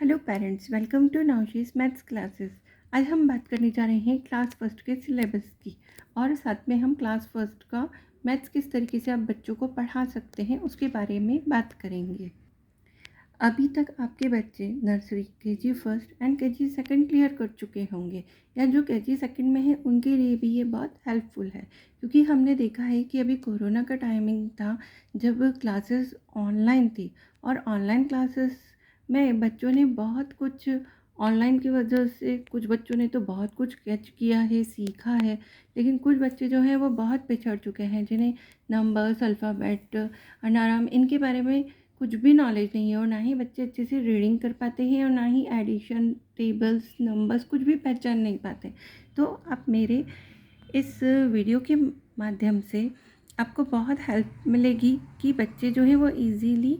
Hello parents, welcome to नाउशीज maths classes. आज हम बात करने जा रहे हैं क्लास फर्स्ट के सिलेबस की, और साथ में हम क्लास फर्स्ट का मैथ्स किस तरीके से आप बच्चों को पढ़ा सकते हैं उसके बारे में बात करेंगे। अभी तक आपके बच्चे nursery, KG first and KG second clear कर चुके होंगे, या जो केजी सेकंड में है उनके लिए भी ये बहुत हेल्पफुल है, क्योंकि हमने देखा है कि अभी कोरोना का टाइमिंग था जब क्लासेस ऑनलाइन थी, और ऑनलाइन क्लासेस में बच्चों ने बहुत कुछ ऑनलाइन की वजह से, कुछ बच्चों ने तो बहुत कुछ कैच किया है, सीखा है, लेकिन कुछ बच्चे जो हैं वो बहुत पिछड़ चुके हैं, जिन्हें नंबर्स, अल्फ़ाबेट, अनाराम इनके बारे में कुछ भी नॉलेज नहीं है, और ना ही बच्चे अच्छे से रीडिंग कर पाते हैं, और ना ही एडिशन, टेबल्स, नंबर्स कुछ भी पहचान नहीं पाते। तो आप मेरे इस वीडियो के माध्यम से आपको बहुत हेल्प मिलेगी कि बच्चे जो हैं वो इजीली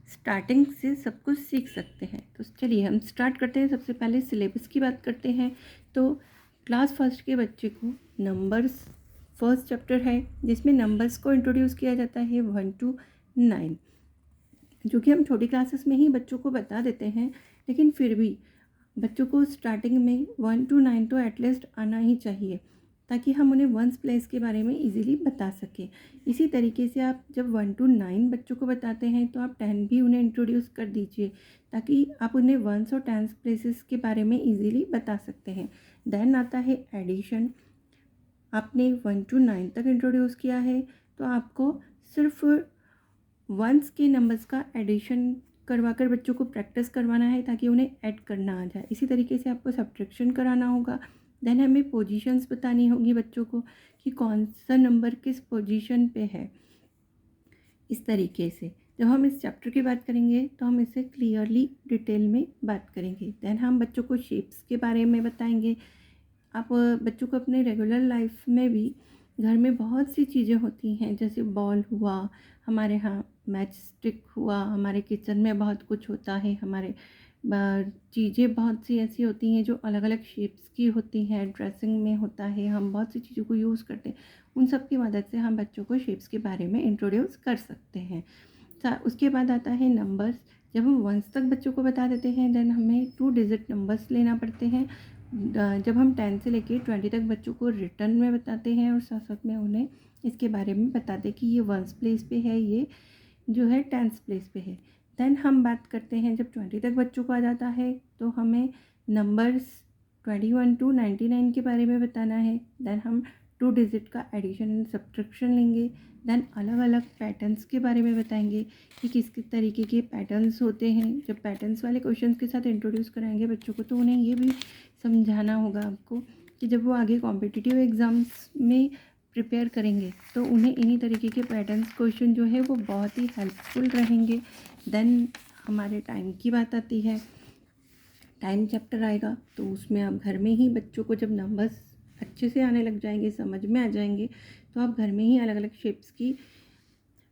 स्टार्टिंग से सब कुछ सीख सकते हैं। तो चलिए हम स्टार्ट करते हैं। सबसे पहले सिलेबस की बात करते हैं। तो क्लास फर्स्ट के बच्चे को नंबर्स फर्स्ट चैप्टर है, जिसमें नंबर्स को इंट्रोड्यूस किया जाता है 1 to 9, जो कि हम छोटी क्लासेस में ही बच्चों को बता देते हैं, लेकिन फिर भी बच्चों को स्टार्टिंग में 1 to 9 तो एटलीस्ट आना ही चाहिए, ताकि हम उन्हें वंस प्लेस के बारे में इजीली बता सकें। इसी तरीके से आप जब 1 to 9 बच्चों को बताते हैं तो आप 10 भी उन्हें इंट्रोड्यूस कर दीजिए, ताकि आप उन्हें वंस और टेंस प्लेसेस के बारे में इजीली बता सकते हैं। देन आता है एडिशन। आपने 1 to 9 तक इंट्रोड्यूस किया है, तो आपको सिर्फ वंस के नंबर्स का एडिशन करवाकर बच्चों को प्रैक्टिस करवाना है, ताकि उन्हें ऐड करना आ जाए। इसी तरीके से आपको सब्ट्रैक्शन कराना होगा। देन हमें पोजीशंस बतानी होगी बच्चों को कि कौन सा नंबर किस पोजीशन पे है। इस तरीके से जब हम इस चैप्टर की बात करेंगे तो हम इसे क्लियरली डिटेल में बात करेंगे। देन हम बच्चों को शेप्स के बारे में बताएंगे। आप बच्चों को अपने रेगुलर लाइफ में भी घर में बहुत सी चीज़ें होती हैं, जैसे बॉल हुआ, हमारे यहाँ मैच स्टिक हुआ, हमारे किचन में बहुत कुछ होता है, हमारे चीज़ें बहुत सी ऐसी होती हैं जो अलग अलग शेप्स की होती हैं, ड्रेसिंग में होता है, हम बहुत सी चीज़ों को यूज़ करते हैं। उन सब की मदद से हम बच्चों को शेप्स के बारे में इंट्रोड्यूस कर सकते हैं। उसके बाद आता है नंबर्स। जब हम वंस तक बच्चों को बता देते हैं, देन हमें 2 डिजिट नंबर्स लेना पड़ते हैं। जब हम 10 से लेके 20 तक बच्चों को रिटर्न में बताते हैं, और साथ साथ में उन्हें इसके बारे में बताते हैं कि ये वंस प्लेस पे है, ये जो है टेंस प्लेस पे है। देन हम बात करते हैं, जब 20 तक बच्चों को आ जाता है तो हमें नंबर्स 21 to 99 के बारे में बताना है। देन हम 2 डिजिट का एडिशन एंड सब्ट्रैक्शन लेंगे। देन अलग अलग पैटर्न्स के बारे में बताएंगे कि किस किस तरीके के पैटर्न्स होते हैं। जब पैटर्न्स वाले क्वेश्चंस के साथ इंट्रोड्यूस कराएंगे बच्चों को, तो उन्हें ये भी समझाना होगा आपको कि जब वो आगे कॉम्पिटिटिव एग्ज़ाम्स में प्रिपेयर करेंगे तो उन्हें इन्हीं तरीके के पैटर्न्स क्वेश्चन जो है वो बहुत ही हेल्पफुल रहेंगे। देन हमारे टाइम की बात आती है। टाइम चैप्टर आएगा तो उसमें आप घर में ही बच्चों को, जब नंबर्स अच्छे से आने लग जाएंगे, समझ में आ जाएंगे, तो आप घर में ही अलग अलग शेप्स की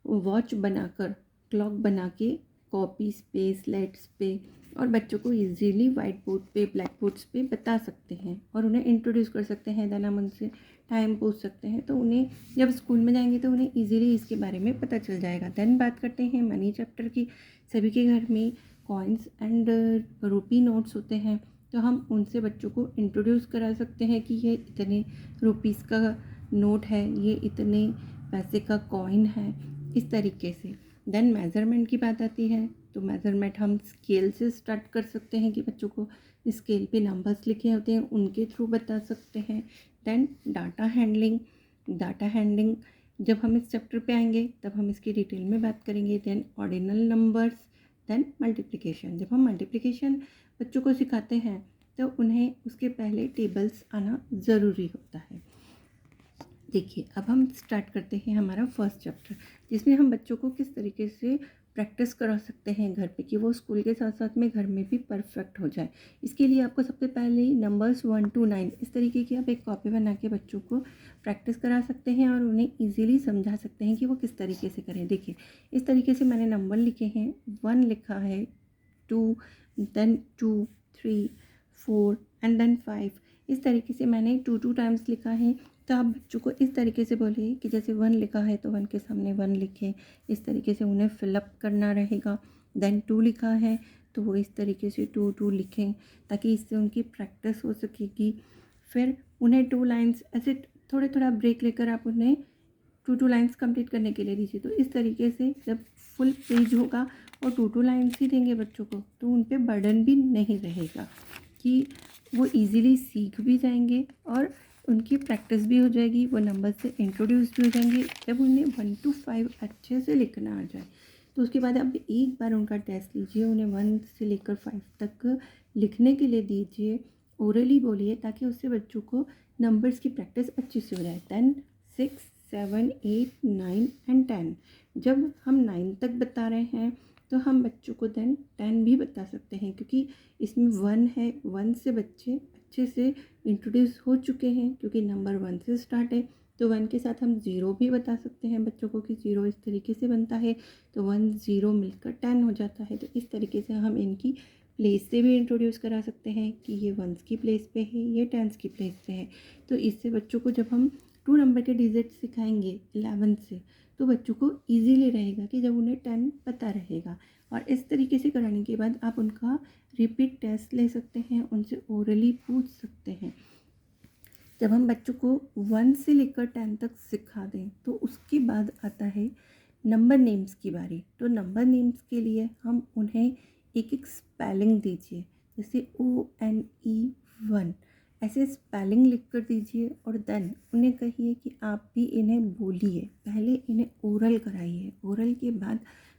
वॉच बनाकर, क्लॉक बना के कॉपीज़ पे, स्लेट्स पे, और बच्चों को इजीली वाइट बोर्ड पे, ब्लैक बोर्ड्स पे बता सकते हैं और उन्हें इंट्रोड्यूस कर सकते हैं। देन हम उनसे टाइम पूछ सकते हैं, तो उन्हें जब स्कूल में जाएंगे तो उन्हें इजीली इसके बारे में पता चल जाएगा। देन बात करते हैं मनी चैप्टर की। सभी के घर में कॉइन्स एंड रुपी नोट्स होते हैं, तो हम उनसे बच्चों को इंट्रोड्यूस करा सकते हैं कि ये इतने रुपीज़ का नोट है, ये इतने पैसे का कॉइन है, इस तरीके से। देन मेज़रमेंट की बात आती है, तो मेज़रमेंट हम स्केल से स्टार्ट कर सकते हैं कि बच्चों को स्केल पे नंबर्स लिखे होते हैं उनके थ्रू बता सकते हैं। देन डाटा हैंडलिंग जब हम इस चैप्टर पे आएंगे तब हम इसकी डिटेल में बात करेंगे। Then ordinal numbers. Then multiplication. जब हम मल्टीप्लिकेशन बच्चों को सिखाते हैं तो उन्हें उसके पहले टेबल्स आना ज़रूरी होता है। देखिए, अब हम स्टार्ट करते हैं हमारा फर्स्ट चैप्टर, जिसमें हम बच्चों को किस तरीके से प्रैक्टिस करा सकते हैं घर पे, कि वो स्कूल के साथ साथ में घर में भी परफेक्ट हो जाए। इसके लिए आपको सबसे पहले नंबर्स 1 to 9 इस तरीके की आप एक कॉपी बना के बच्चों को प्रैक्टिस करा सकते हैं, और उन्हें ईजिली समझा सकते हैं कि वो किस तरीके से करें। देखिए, इस तरीके से मैंने नंबर लिखे हैं। 1 लिखा है, 2, देन 2, 3, 4 एंड देन 5। इस तरीके से मैंने 2 टाइम्स लिखा है। तो आप बच्चों को इस तरीके से बोलिए कि जैसे 1 लिखा है तो 1 के सामने 1 लिखें, इस तरीके से उन्हें फिलअप करना रहेगा। देन 2 लिखा है तो वो इस तरीके से 2 2 लिखें, ताकि इससे उनकी प्रैक्टिस हो सकेगी। फिर उन्हें 2 लाइन्स ऐसे थोड़ा ब्रेक लेकर आप उन्हें 2 लाइन्स कंप्लीट करने के लिए दीजिए। तो इस तरीके से जब फुल पेज होगा और 2 लाइन्स ही देंगे बच्चों को, तो उन पे बर्डन भी नहीं रहेगा, कि वो इजीली सीख भी जाएंगे और उनकी प्रैक्टिस भी हो जाएगी, वो नंबर से इंट्रोड्यूस भी हो जाएंगे। जब उन्हें 1 to 5 अच्छे से लिखना आ जाए, तो उसके बाद आप एक बार उनका टेस्ट लीजिए, उन्हें 1 से लेकर 5 तक लिखने के लिए दीजिए, ओरली बोलिए, ताकि उससे बच्चों को नंबर्स की प्रैक्टिस अच्छी से हो जाए। 10 6 7 8 9 एंड 10। जब हम 9 तक बता रहे हैं तो हम बच्चों को देन 10 भी बता सकते हैं, क्योंकि इसमें 1 है। 1 से बच्चे अच्छे से इंट्रोड्यूस हो चुके हैं, क्योंकि नंबर 1 से स्टार्ट है। तो 1 के साथ हम 0 भी बता सकते हैं बच्चों को, कि 0 इस तरीके से बनता है। तो 1 0 मिलकर 10 हो जाता है। तो इस तरीके से हम इनकी प्लेस से भी इंट्रोड्यूस करा सकते हैं, कि ये 1s की प्लेस पे है, ये 10s की प्लेस पे है। तो इससे बच्चों को जब हम 2 नंबर के डिजिट सिखाएंगे 11 से, तो बच्चों को ईजीली रहेगा, कि जब उन्हें 10 पता रहेगा। और इस तरीके से कराने के बाद आप उनका रिपीट टेस्ट ले सकते हैं, उनसे ओरली पूछ सकते हैं। जब हम बच्चों को 1 से लेकर 10 तक सिखा दें, तो उसके बाद आता है नंबर नेम्स की बारी। तो नंबर नेम्स के लिए हम उन्हें एक एक स्पेलिंग दीजिए, जैसे ONE 1, ऐसे स्पेलिंग लिख कर दीजिए। और देन उन्हें कहिए कि आप भी इन्हें बोलिए। पहले इन्हें ओरल कराइए, ओरल के बाद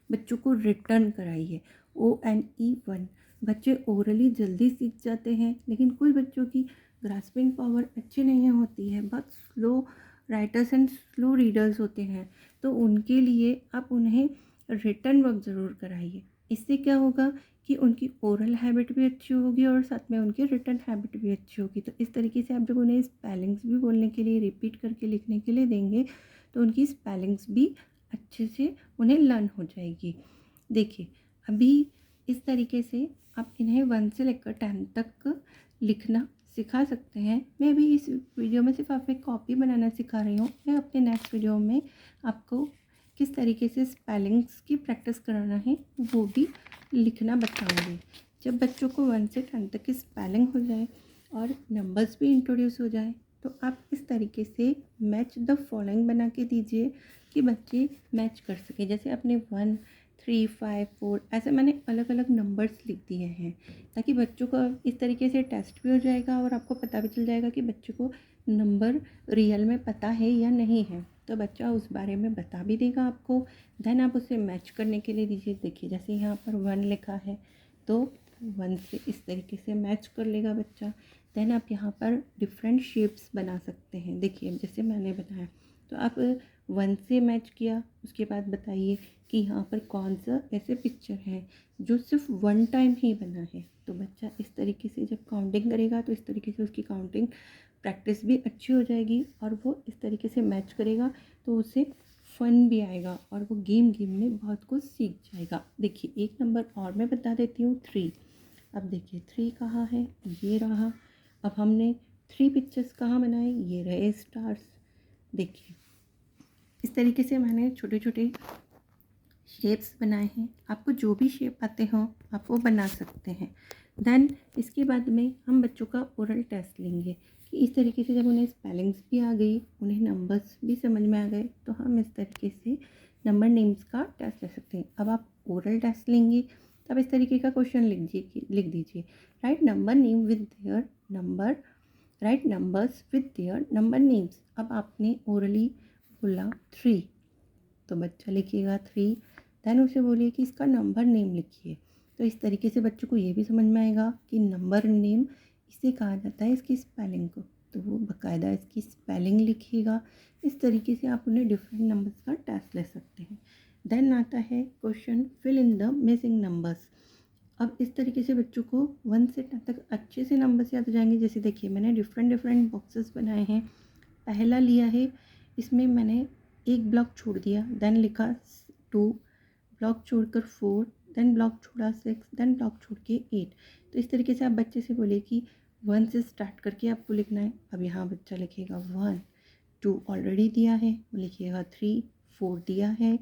बच्चों को रिटर्न कराइए। ONE 1 बच्चे ओरली जल्दी सीख जाते हैं, लेकिन कुछ बच्चों की ग्रास्पिंग पावर अच्छी नहीं होती है, बहुत slow writers and slow readers होते हैं। तो उनके लिए आप उन्हें रिटर्न वर्क ज़रूर कराइए। इससे क्या होगा कि उनकी ओरल हैबिट भी अच्छी होगी और साथ में उनकी रिटर्न हैबिट भी अच्छी होगी। तो इस तरीके से आप जब उन्हें स्पेलिंग्स भी बोलने के लिए, रिपीट करके लिखने के लिए देंगे, तो उनकी स्पेलिंग्स भी अच्छे से उन्हें लर्न हो जाएगी। देखिए, अभी इस तरीके से आप इन्हें 1 से लेकर 10 तक लिखना सिखा सकते हैं। मैं अभी इस वीडियो में सिर्फ आपको कॉपी बनाना सिखा रही हूँ। मैं अपने नेक्स्ट वीडियो में आपको किस तरीके से स्पेलिंग्स की प्रैक्टिस कराना है वो भी लिखना बताऊँगी। जब बच्चों को 1 से 10 तक की स्पेलिंग हो जाए और नंबर्स भी इंट्रोड्यूस हो जाए, तो आप इस तरीके से मैच द फॉलोइंग बना के दीजिए, कि बच्चे मैच कर सकें। जैसे अपने 1 3 5 4 ऐसे मैंने अलग अलग नंबर्स लिख दिए हैं, ताकि बच्चों को इस तरीके से टेस्ट भी हो जाएगा और आपको पता भी चल जाएगा कि बच्चे को नंबर रियल में पता है या नहीं है। तो बच्चा उस बारे में बता भी देगा आपको। देन आप उसे मैच करने के लिए दीजिए। देखिए, जैसे यहाँ पर 1 लिखा है, तो 1 से इस तरीके से मैच कर लेगा बच्चा। देन आप यहाँ पर डिफरेंट शेप्स बना सकते हैं। देखिए, जैसे मैंने बताया, तो आप 1 से मैच किया, उसके बाद बताइए कि यहाँ पर कौन सा ऐसे पिक्चर है जो सिर्फ 1 टाइम ही बना है। तो बच्चा इस तरीके से जब काउंटिंग करेगा, तो इस तरीके से उसकी काउंटिंग प्रैक्टिस भी अच्छी हो जाएगी और वो इस तरीके से मैच करेगा, तो उसे फ़न भी आएगा और वो गेम में बहुत कुछ सीख जाएगा। देखिए, एक नंबर और मैं बता देती हूँ, 3। अब देखिए 3 कहाँ है, ये रहा। अब हमने 3 पिक्चर्स कहाँ बनाए, ये रहे स्टार्स। देखिए, इस तरीके से मैंने छोटे छोटे शेप्स बनाए हैं। आपको जो भी शेप आते हों आप वो बना सकते हैं। देन इसके बाद में हम बच्चों का ओरल टेस्ट लेंगे, कि इस तरीके से जब उन्हें स्पेलिंग्स भी आ गई, उन्हें नंबर्स भी समझ में आ गए, तो हम इस तरीके से नंबर नेम्स का टेस्ट ले सकते हैं। अब आप ओरल टेस्ट लेंगे, तब इस तरीके का क्वेश्चन लिख दीजिए। Right number name with their number, right numbers with their number names. अब आपने ओरली बोला 3, तो बच्चा लिखिएगा 3। देन उसे बोलिए कि इसका नंबर नेम लिखिए। तो इस तरीके से बच्चों को ये भी समझ में आएगा कि नंबर नेम इसे कहा जाता है, इसकी स्पेलिंग को। तो वो बाकायदा इसकी स्पेलिंग लिखिएगा। इस तरीके से आप उन्हें डिफरेंट नंबर्स का टेस्ट ले सकते हैं। देन आता है question fill in the missing numbers. अब इस तरीके से बच्चों को 1 से 10 तक अच्छे से नंबर्स याद हो जाएंगे। जैसे देखिए, मैंने डिफरेंट बॉक्सेस बनाए हैं। पहला लिया है, इसमें मैंने एक ब्लॉक छोड़ दिया, देन लिखा 2, ब्लॉक छोड़कर 4, देन ब्लॉक छोड़ा 6, देन ब्लॉक छोड़ के 8। तो इस तरीके से आप बच्चे से बोले कि 1 से स्टार्ट करके आपको लिखना है। अब यहाँ बच्चा लिखेगा 1, 2 ऑलरेडी दिया है, वो लिखिएगा 3, 4 दिया है,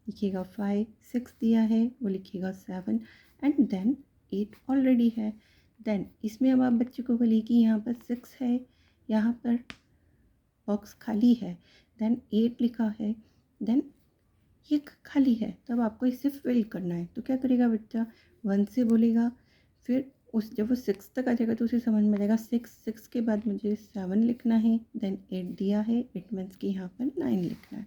लिखिएगा 5, 6 दिया है, वो लिखिएगा 7 एंड देन 8 ऑलरेडी है। देन इसमें अब आप बच्चे को बोलिए कि यहाँ पर 6 है, यहाँ पर बॉक्स खाली है, देन 8 लिखा है, देन ये खाली है, तब आपको इसे फिल करना है। तो क्या करेगा बच्चा, 1 से बोलेगा, फिर उस जब वो 6 तक आ जाएगा तो उसे समझ में आएगा 6 के बाद मुझे 7 लिखना है, देन 8 दिया है, इट मीन्स कि यहाँ पर 9 लिखना है।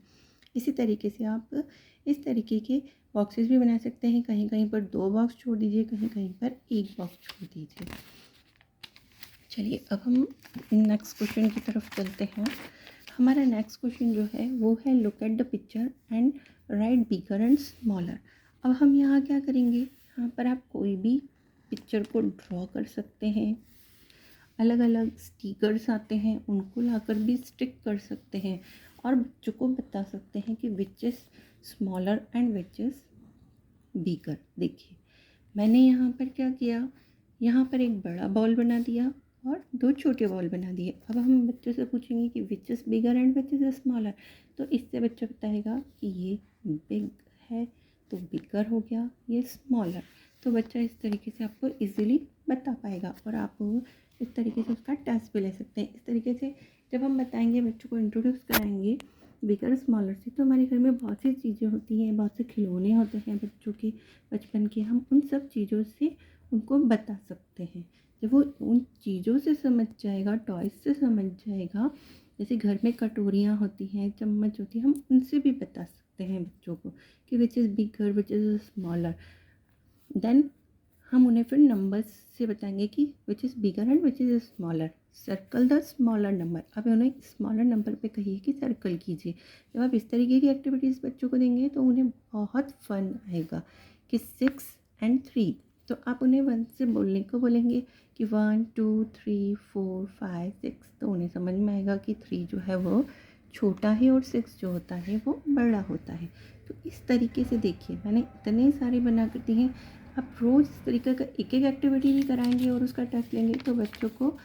इसी तरीके से आप इस तरीके के बॉक्सेस भी बना सकते हैं। कहीं कहीं पर 2 बॉक्स छोड़ दीजिए, कहीं कहीं पर 1 बॉक्स छोड़ दीजिए। चलिए अब हम नेक्स्ट क्वेश्चन की तरफ चलते हैं। हमारा नेक्स्ट क्वेश्चन जो है वो है look at the picture and right bigger and smaller. अब हम यहाँ क्या करेंगे, यहाँ पर आप कोई भी पिक्चर को ड्रॉ कर सकते हैं। अलग अलग स्टिकर्स आते हैं, उनको लाकर भी स्टिक कर सकते हैं और बच्चों को बता सकते हैं कि which is smaller and which is बिगर। देखिए मैंने यहाँ पर क्या किया, यहाँ पर एक बड़ा बॉल बना दिया और 2 छोटे बॉल बना दिए। अब हम बच्चों से पूछेंगे कि which is bigger and which is smaller, तो इससे बच्चा बताएगा कि ये बिग है तो बिगर हो गया, ये स्मॉलर। तो बच्चा इस तरीके से आपको इजीली बता पाएगा और आप इस तरीके से उसका टेस्ट भी ले सकते हैं। इस तरीके से जब हम बताएंगे, बच्चों को इंट्रोड्यूस कराएंगे बिगर स्मॉलर से, तो हमारे घर में बहुत सी चीज़ें होती हैं, बहुत से खिलौने होते हैं बच्चों के बचपन के, हम उन सब चीज़ों से उनको बता सकते हैं। जब वो उन चीज़ों से समझ जाएगा, टॉयज़ से समझ जाएगा, जैसे घर में कटोरियाँ होती हैं, चम्मच होती है, हम उनसे भी बता सकते हैं बच्चों को कि which is bigger which is smaller. Then हम उन्हें फिर नंबर्स से बताएंगे कि which is bigger and which is smaller. Circle the smaller number. अब उन्हें स्मॉलर नंबर पे कहिए कि सर्कल कीजिए। जब आप इस तरीके की एक्टिविटीज़ बच्चों को देंगे तो उन्हें बहुत फन आएगा कि 6 एंड 3। तो आप उन्हें 1 से बोलने को बोलेंगे कि 1 2 3 4 5 6, तो उन्हें समझ में आएगा कि 3 जो है वो छोटा है और 6 जो होता है वो बड़ा होता है। तो इस तरीके से देखिए मैंने इतने सारे बना कर दिए हैं। आप रोज़ इस तरीके का एक एक एक्टिविटी भी कराएंगे और उसका टेस्ट लेंगे तो बच्चों को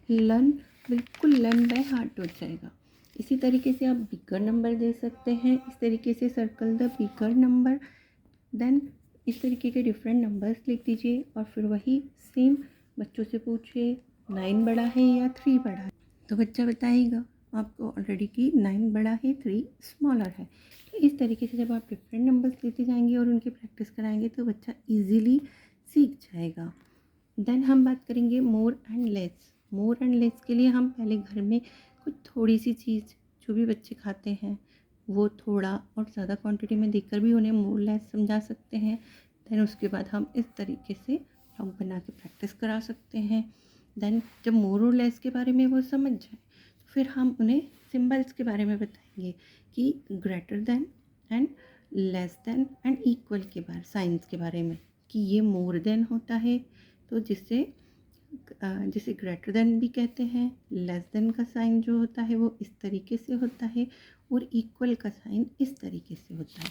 बिल्कुल लर्न बाय हार्ट हो जाएगा। इसी तरीके से आप बिगर नंबर दे सकते हैं। इस तरीके से circle the bigger number, then इस तरीके के डिफरेंट नंबर्स लिख दीजिए और फिर वही सेम बच्चों से पूछिए 9 बड़ा है या 3 बड़ा है, तो बच्चा बताएगा आपको ऑलरेडी कि 9 बड़ा है 3 स्मॉलर है। तो इस तरीके से जब आप डिफरेंट नंबर्स लेते जाएंगे और उनकी प्रैक्टिस कराएंगे तो बच्चा इजीली सीख जाएगा। देन हम बात करेंगे more and less. More and less के लिए हम पहले घर में कुछ थोड़ी सी चीज़ जो भी बच्चे खाते हैं वो थोड़ा और ज़्यादा क्वांटिटी में देकर भी उन्हें मोर लेस समझा सकते हैं। देन उसके बाद हम इस तरीके से ब्लॉग बना के प्रैक्टिस करा सकते हैं। देन जब मोर और लेस के बारे में वो समझ जाए तो फिर हम उन्हें सिंबल्स के बारे में बताएंगे कि greater than and less than and equal के बारे साइंस के बारे में, कि ये मोर देन होता है तो जिसे ग्रेटर देन भी कहते हैं, लेस देन का साइन जो होता है वो इस तरीके से होता है और इक्वल का साइन इस तरीके से होता है।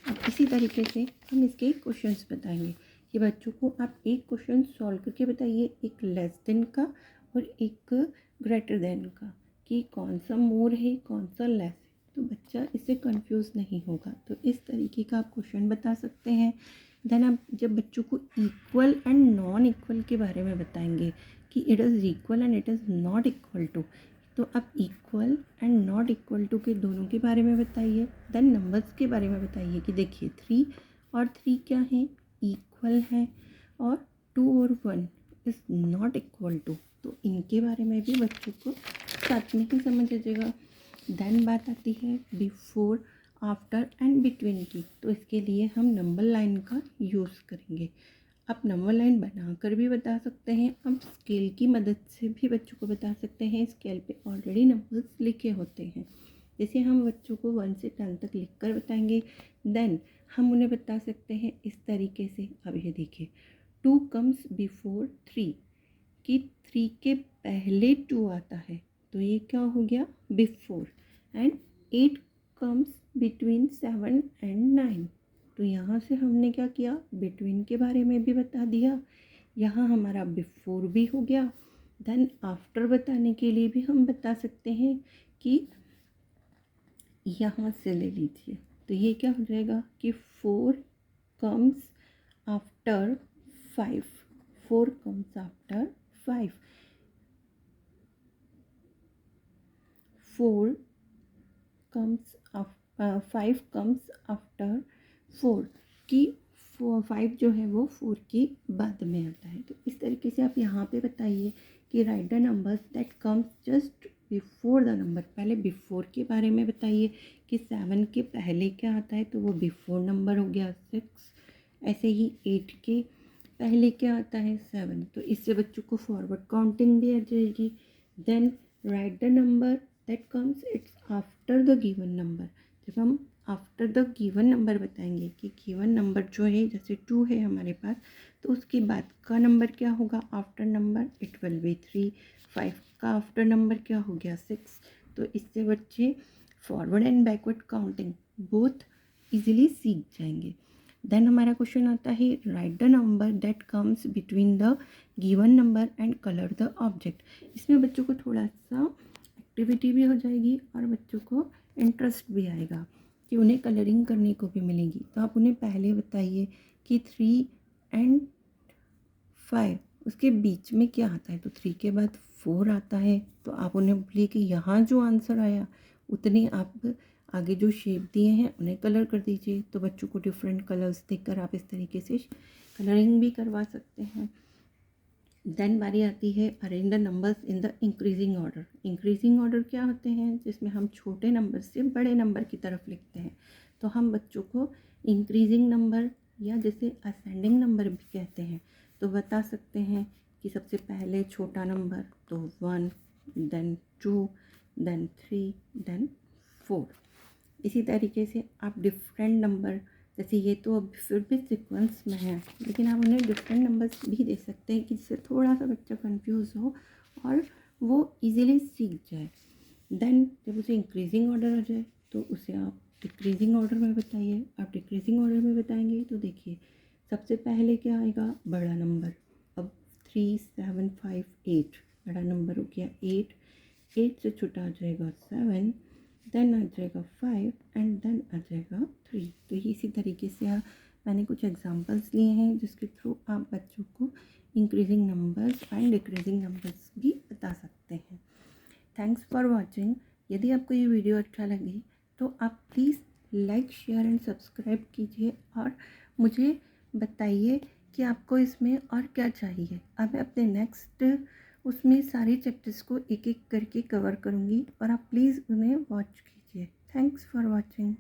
अब इसी तरीके से हम इसके क्वेश्चंस बताएंगे कि बच्चों को आप एक क्वेश्चन सॉल्व करके बताइए, एक लेस देन का और एक ग्रेटर देन का, कि कौन सा मोर है कौन सा लेस है, तो बच्चा इससे कंफ्यूज नहीं होगा। तो इस तरीके का आप क्वेश्चन बता सकते हैं। देन आप जब बच्चों को इक्वल एंड नॉन इक्वल के बारे में बताएंगे कि it is equal and it is not equal to, तो आप equal and not equal to के दोनों के बारे में बताइए। देन नंबर्स के बारे में बताइए कि देखिए 3 और 3 क्या है, इक्वल है, और 2 और 1 इज़ नॉट इक्वल टू, तो इनके बारे में भी बच्चों को साथ में ही समझ आ जाएगा। देन बात आती है बिफोर, आफ्टर एंड बिटवीन की, तो इसके लिए हम नंबर लाइन का यूज़ करेंगे। आप नंबर लाइन बनाकर भी बता सकते हैं, आप स्केल की मदद से भी बच्चों को बता सकते हैं। स्केल पे ऑलरेडी नंबर्स लिखे होते हैं, जैसे हम बच्चों को 1 से 10 तक लिख कर बताएंगे। देन हम उन्हें बता सकते हैं इस तरीके से। अब ये देखिए 2 कम्स बिफोर 3, कि 3 के पहले 2 आता है तो ये क्या हो गया before. And 8 comes between 7 and 9, तो यहाँ से हमने क्या किया, बिटवीन के बारे में भी बता दिया, यहाँ हमारा बिफोर भी हो गया। देन आफ्टर बताने के लिए भी हम बता सकते हैं कि यहाँ से ले लीजिए, तो ये क्या हो जाएगा कि 4 comes after 5. 4 comes after 5. 4 comes after 5 comes after 4 कि 5 जो है वो 4 के बाद में आता है। तो इस तरीके से आप यहाँ पे बताइए कि right the numbers that comes just before the number. पहले बिफोर के बारे में बताइए कि 7 के पहले क्या आता है, तो वो बिफोर नंबर हो गया 6। ऐसे ही 8 के पहले क्या आता है 7, तो इससे बच्चों को फॉरवर्ड काउंटिंग भी आ जाएगी। Then write the number that comes its after the given number. जब हम आफ्टर द गिवन नंबर बताएंगे कि गिवन नंबर जो है जैसे 2 है हमारे पास, तो उसके बाद का नंबर क्या होगा after number, it will be 3। 5 का आफ्टर नंबर क्या हो गया 6। तो इससे बच्चे forward and backward counting both easily सीख जाएंगे। देन हमारा क्वेश्चन आता है right the number that comes between the given number and colour the object. इसमें बच्चों को थोड़ा सा एक्टिविटी भी हो जाएगी और बच्चों को इंटरेस्ट भी आएगा कि उन्हें कलरिंग करने को भी मिलेगी। तो आप उन्हें पहले बताइए कि 3 एंड 5 उसके बीच में क्या आता है, तो 3 के बाद 4 आता है। तो आप उन्हें बोलिए कि यहाँ जो आंसर आया उतने आप आगे जो शेप दिए हैं उन्हें कलर कर दीजिए। तो बच्चों को डिफरेंट कलर्स देखकर आप इस तरीके से कलरिंग भी करवा सकते हैं। देन बारी आती है arrange the numbers in the increasing order. Increasing order क्या होते हैं, जिसमें हम छोटे नंबर से बड़े नंबर की तरफ लिखते हैं। तो हम बच्चों को इंक्रीजिंग नंबर या जैसे असेंडिंग नंबर भी कहते हैं, तो बता सकते हैं कि सबसे पहले छोटा नंबर तो 1, देन 2, देन 3, देन 4। इसी तरीके से आप डिफरेंट नंबर, जैसे ये तो अब फिर भी सीक्वेंस में है, लेकिन आप उन्हें डिफरेंट नंबर्स भी दे सकते हैं कि जिससे थोड़ा सा बच्चा कंफ्यूज हो और वो इजीली सीख जाए। देन जब उसे इंक्रीजिंग ऑर्डर आ जाए तो उसे आप डिक्रीजिंग ऑर्डर में बताइए। आप डिक्रीजिंग ऑर्डर में बताएंगे तो देखिए सबसे पहले क्या आएगा, बड़ा नंबर। अब 3, 7, 5, 8 बड़ा नंबर हो गया 8। 8 से छोटा आ जाएगा 7, देन आ जाएगा 5 एंड देन आ जाएगा 3। तो इसी तरीके से मैंने कुछ एग्जांपल्स लिए हैं जिसके थ्रू आप बच्चों को increasing numbers and decreasing numbers भी बता सकते हैं। Thanks for watching. यदि आपको ये वीडियो अच्छा लगे तो आप please like, share and subscribe कीजिए और मुझे बताइए कि आपको इसमें और क्या चाहिए। अब मैं अपने नेक्स्ट उसमें सारे चैप्टर्स को एक एक करके कवर करूँगी और आप प्लीज़ उन्हें वॉच कीजिए। Thanks for watching.